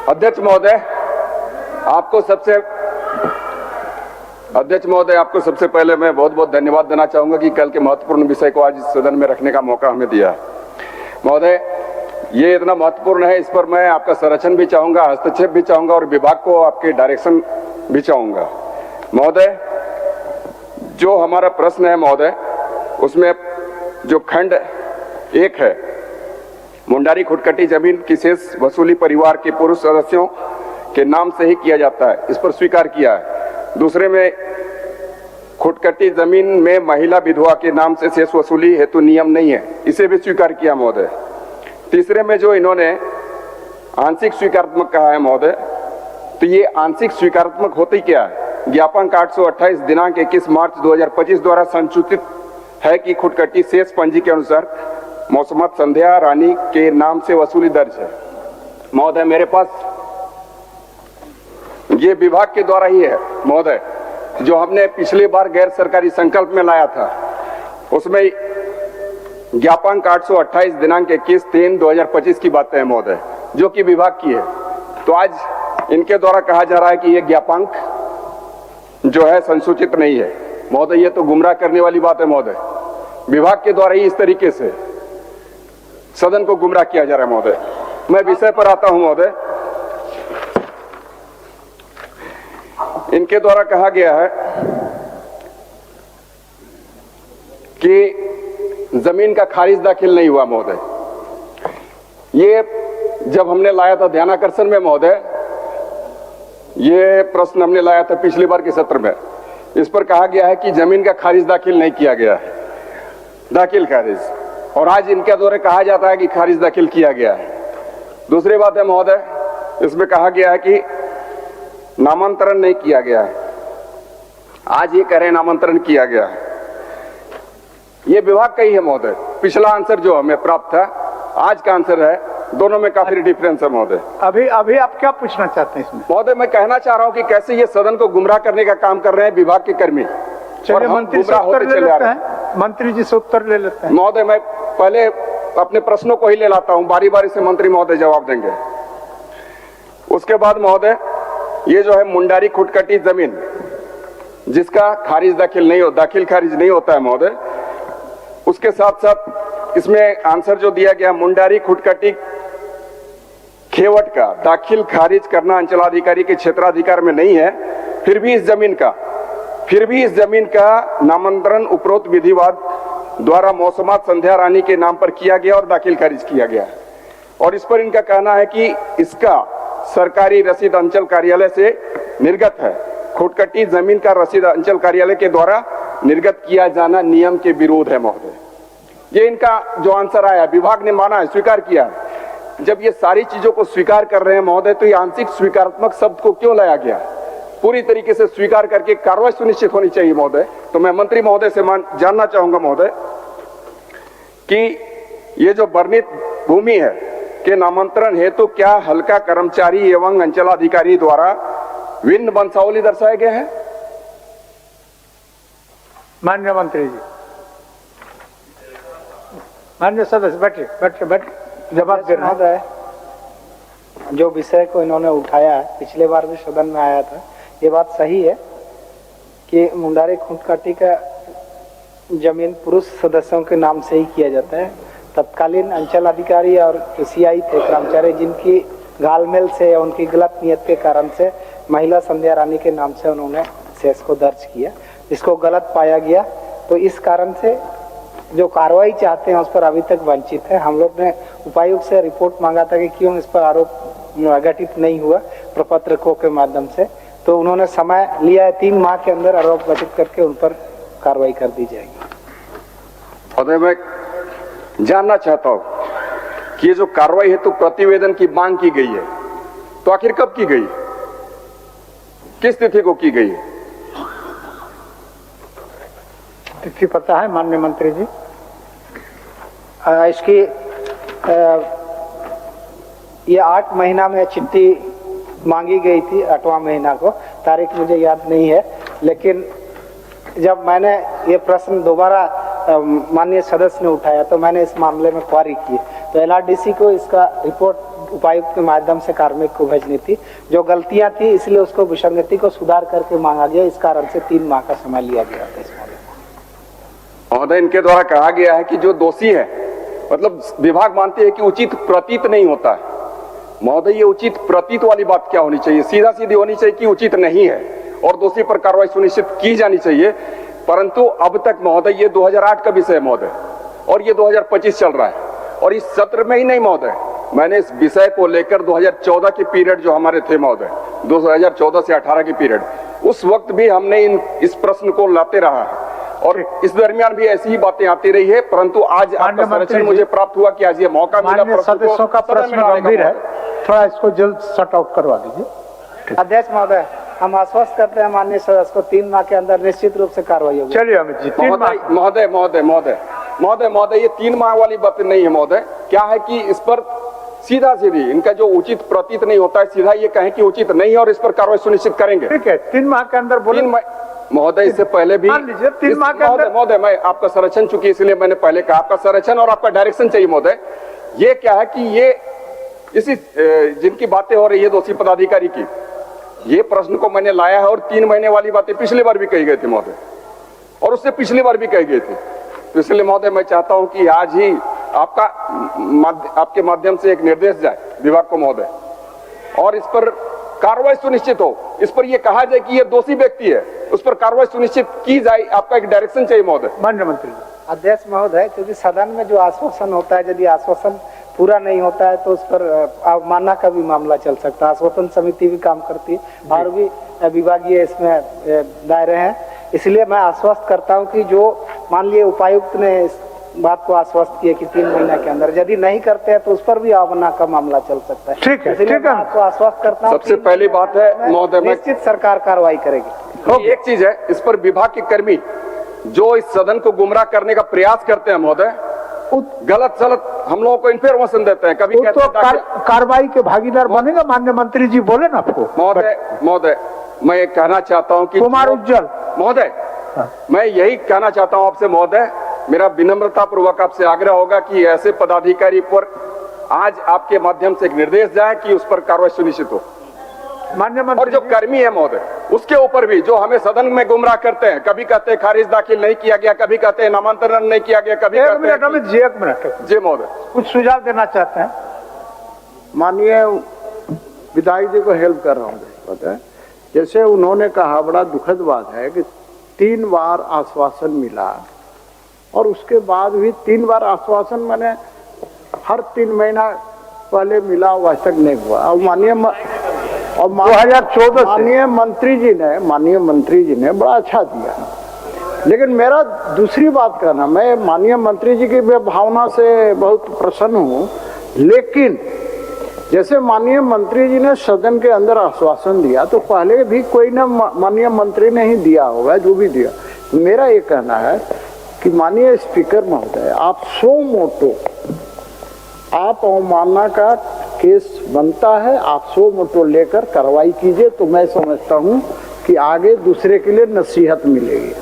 अध्यक्ष महोदय, आपको सबसे पहले मैं बहुत बहुत धन्यवाद देना चाहूंगा कि कल के महत्वपूर्ण विषय को आज इस सदन में रखने का मौका हमें दिया। महोदय, ये इतना महत्वपूर्ण है, इस पर मैं आपका संरक्षण भी चाहूंगा, हस्तक्षेप भी चाहूंगा और विभाग को आपके डायरेक्शन भी चाहूंगा। महोदय, जो हमारा प्रश्न है महोदय, उसमें जो खंड 1 है, मुंडारी खुटकटी जमीन की शेष वसूली परिवार के पुरुष सदस्यों के नाम से ही किया जाता है, इस पर स्वीकार किया है। दूसरे में खुटकटी जमीन में महिला विधवा के नाम से शेष वसूली हेतु नियम नहीं है, इसे भी स्वीकार किया महोदय। तीसरे में जो इन्होंने आंशिक स्वीकारात्मक कहा है महोदय, तो ये आंशिक स्वीकारात्मक होती क्या है? ज्ञापन 828 दिनांक 21 मार्च 2025 द्वारा संसूचित है कि खुटकटी शेष पंजी के अनुसार मौसमत संध्या रानी के नाम से वसूली दर्ज है। महोदय, मेरे पास ये विभाग के द्वारा ही है महोदय, जो हमने पिछली बार गैर सरकारी संकल्प में लाया था, उसमें ज्ञापन 828 दिनांक 21/3/2025 की बातें हैं महोदय, जो कि विभाग की है। तो आज इनके द्वारा कहा जा रहा है कि ये ज्ञापांक जो है संसूचित नहीं है। महोदय, ये तो गुमराह करने वाली बात है महोदय। विभाग के द्वारा ही इस तरीके से सदन को गुमराह किया जा रहा है महोदय। मैं विषय पर आता हूं महोदय। इनके द्वारा कहा गया है कि जमीन का खारिज दाखिल नहीं हुआ महोदय। ये जब हमने लाया था ध्यानाकर्षण में महोदय, ये प्रश्न हमने लाया था पिछली बार के सत्र में, इस पर कहा गया है कि जमीन का खारिज दाखिल नहीं किया गया है, दाखिल खारिज, और आज इनके द्वारा कहा जाता है कि खारिज दाखिल किया गया है। दूसरी बात है महोदय, इसमें कहा गया है कि नामांतरण नहीं किया गया है, आज ये कह रहे हैं नामांतरण किया गया है। ये विभाग का ही है महोदय। पिछला आंसर जो हमें प्राप्त था, आज का आंसर है, दोनों में काफी डिफरेंस है महोदय। अभी आप क्या पूछना चाहते हैं इसमें? महोदय, मैं कहना चाह रहा हूं कि कैसे ये सदन को गुमराह करने का काम कर रहे हैं विभाग के कर्मी। चलिए मंत्री से उत्तर ले लेते हैं, मंत्री जी से उत्तर ले लेते हैं। महोदय, मैं पहले अपने प्रश्नों को ही ले लाता हूं, बारी बारी से मंत्री महोदय जवाब देंगे। उसके बाद महोदय, ये जो है मुंडारी खुटकटी जमीन जिसका खारिज दाखिल खारिज नहीं होता है महोदय, उसके साथ साथ इसमें आंसर जो दिया गया, मुंडारी खुटकटी खेवट का दाखिल खारिज करना अंचलाधिकारी के क्षेत्राधिकार में नहीं है, फिर भी इस जमीन का नामांतरण उपरोक्त विधिवाद द्वारा मौसमात संध्या रानी के नाम पर किया गया और दाखिल खारिज किया गया। और इस पर इनका कहना है कि इसका सरकारी रसीद अंचल कार्यालय से निर्गत है। खुटकटी जमीन का रसीद अंचल कार्यालय के द्वारा निर्गत किया जाना नियम के विरोध है महोदय। ये इनका जो आंसर आया, विभाग ने माना है, स्वीकार किया है। जब ये सारी चीजों को स्वीकार कर रहे हैं महोदय, तो ये आंशिक स्वीकारात्मक शब्द को क्यों लाया गया? पूरी तरीके से स्वीकार करके कार्रवाई सुनिश्चित होनी चाहिए महोदय। तो मैं मंत्री महोदय से जानना चाहूंगा महोदय कि ये जो वर्णित भूमि है के नामांतरण हेतु तो क्या हल्का कर्मचारी एवं अंचलाधिकारी द्वारा भिन्न वंशावली दर्शाए गए हैं? माननीय मंत्री जी, माननीय सदस्य बैठिए, जवाब दे रहा है। जो विषय को इन्होंने उठाया है, पिछले बार भी सदन में आया था, ये बात सही है कि मुंडारी खुटकटी का जमीन पुरुष सदस्यों के नाम से ही किया जाता है। तत्कालीन अंचल अधिकारी और एसीआई थे कर्मचारी, जिनकी घालमेल से या उनकी गलत नियत के कारण से महिला संध्या रानी के नाम से उन्होंने शेष को दर्ज किया। इसको गलत पाया गया, तो इस कारण से जो कार्रवाई चाहते हैं उस पर अभी तक वंचित है। हम लोग ने उपायुक्त से रिपोर्ट मांगा था कि क्यों इस पर आरोप गठित नहीं हुआ प्रपत्रकों के माध्यम से, तो उन्होंने समय लिया है, 3 माह के अंदर आरोप गठित करके उन पर कार्रवाई कर दी जाएगी। और मैं जानना चाहता हूं कि ये जो कार्रवाई है तो प्रतिवेदन की मांग की गई है, तो आखिर कब की गई, किस तिथि को की गई? तिथि पता है माननीय मंत्री जी? इसकी ये 8 महीना में चिट्ठी मांगी गई थी, 8वां महीना को, तारीख मुझे याद नहीं है, लेकिन जब मैंने ये प्रश्न दोबारा माननीय सदस्य ने उठाया तो मैंने इस मामले में क्वारी की, तो एलआरडीसी को इसका रिपोर्ट उपायुक्त के माध्यम से कार्मिक को भेजनी थी। जो गलतियां थी इसलिए उसको विसंगति को सुधार करके मांगा गया, इस कारण से 3 माह का समय लिया गया था। महोदय, इनके द्वारा कहा गया है कि जो दोषी है, मतलब विभाग मानती है कि उचित प्रतीत नहीं होता है। महोदय, ये उचित प्रतीत वाली बात क्या होनी चाहिए? सीधा सीधी होनी चाहिए कि उचित नहीं है और दोषी पर कार्रवाई सुनिश्चित की जानी चाहिए। परंतु अब तक महोदय ये 2008 का विषय है महोदय, और ये 2025 चल रहा है, और इस सत्र में ही नहीं महोदय, मैंने इस विषय को लेकर 2014 के पीरियड जो हमारे थे महोदय, 2014 से 18 की पीरियड, उस वक्त भी हमने इस प्रश्न को लाते रहा है और इस दरमियान भी ऐसी ही बातें आती रही है। परंतु आज आपका संरक्षण मुझे प्राप्त हुआ कि आज ये मौका मिला। सदस्यों का प्रश्न गंभीर है, थोड़ा इसको जल्द सॉर्ट आउट करवा दीजिए। अध्यक्ष महोदय, हम आश्वस्त करते हैं माननीय सदस्य को 3 माह के अंदर निश्चित रूप से कार्रवाई होगी। चलिए अमित जी, 3 माह। महोदय, ये 3 माह वाली बात नहीं है महोदय। क्या है कि इस पर सीधा सीधी इनका जो उचित प्रतीत नहीं होता है, सीधा ये कहें कि उचित नहीं है और इस पर कार्रवाई सुनिश्चित करेंगे। ठीक है, 3 माह के अंदर बोले। महोदय, इससे पहले भी 3 माह के अंदर। महोदय, मैं आपका संरक्षण, चूंकि इसलिए मैंने पहले कहा, आपका संरक्षण और आपका डायरेक्शन चाहिए महोदय। ये क्या है कि ये इसी जिनकी बातें हो रही है दोषी पदाधिकारी की, ये प्रश्न को मैंने लाया है और 3 महीने वाली बातें पिछली बार भी कही गई थी महोदय, और उससे पिछली बार भी कही गई थी। तो इसलिए महोदय मैं चाहता हूं कि आज ही आपके माध्यम से एक निर्देश जाए विभाग को महोदय, और इस पर कार्रवाई सुनिश्चित हो। इस पर यह कहा जाए कि यह दोषी व्यक्ति है, उस पर कार्रवाई सुनिश्चित की जाए। आपका एक डायरेक्शन चाहिए महोदय। माननीय मंत्री। अध्यक्ष महोदय, क्योंकि सदन में जो आश्वासन होता है, यदि आश्वासन पूरा नहीं होता है तो उस पर अवमानना का भी मामला चल सकता है। आश्वासन समिति भी काम करती है और भी विभागीय इसमें दायरे हैं। इसलिए मैं आश्वस्त करता हूं कि जो मान लिए उपायुक्त ने इस बात को आश्वस्त किया कि 3 महीने के अंदर यदि नहीं करते हैं तो उस पर भी अवमानना का मामला चल सकता है। ठीक है, इसलिए मैं आपको आश्वस्त करता हूं। सबसे पहली बात है महोदय, निश्चित सरकार कार्रवाई करेगी। एक चीज है, इस पर विभाग के कर्मी जो इस सदन को गुमराह करने का प्रयास करते हैं महोदय, गलत सलत हम लोगों को इन्फॉर्मेशन देते हैं। कभी कहते हैं कार्रवाई के भागीदार बनेगा। माननीय मंत्री जी बोले ना आपको। महोदय, मैं ये कहना चाहता हूं कि कुमार उज्जवल महोदय, मैं यही कहना चाहता हूं आपसे महोदय, मेरा विनम्रता पूर्वक आपसे आग्रह होगा कि ऐसे पदाधिकारी पर आज आपके माध्यम से एक निर्देश जाए कि उस पर कार्रवाई सुनिश्चित हो। माननीय मंत्री, और जो कर्मी है महोदय, उसके ऊपर भी जो हमें सदन में गुमराह करते हैं, कभी कहते हैं खारिज दाखिल नहीं किया गया, कभी कहते हैं नामांतरण नहीं किया गया, कभी एक मिनट जी महोदय, कुछ सुझाव देना चाहते हैं। माननीय विधायक जी को हेल्प कर रहा हूँ। जैसे उन्होंने कहा, बड़ा दुखद बात है कि 3 बार आश्वासन मिला और उसके बाद भी 3 बार आश्वासन मैंने हर 3 महीना पहले मिला, वैसा नहीं हुआ। और माननीय 2014 माननीय मंत्री जी ने बड़ा अच्छा दिया। लेकिन मेरा दूसरी बात कहना, मैं माननीय मंत्री जी की भावना से बहुत प्रसन्न हूँ, लेकिन जैसे माननीय मंत्री जी ने सदन के अंदर आश्वासन दिया तो पहले भी कोई ना माननीय मंत्री ने ही दिया होगा, जो भी दिया। मेरा ये कहना है कि माननीय स्पीकर महोदय, आप सो मोटो आप अवमानना का केस बनता है, आप सो मोटो लेकर कार्रवाई कीजिए, तो मैं समझता हूं कि आगे दूसरे के लिए नसीहत मिलेगी।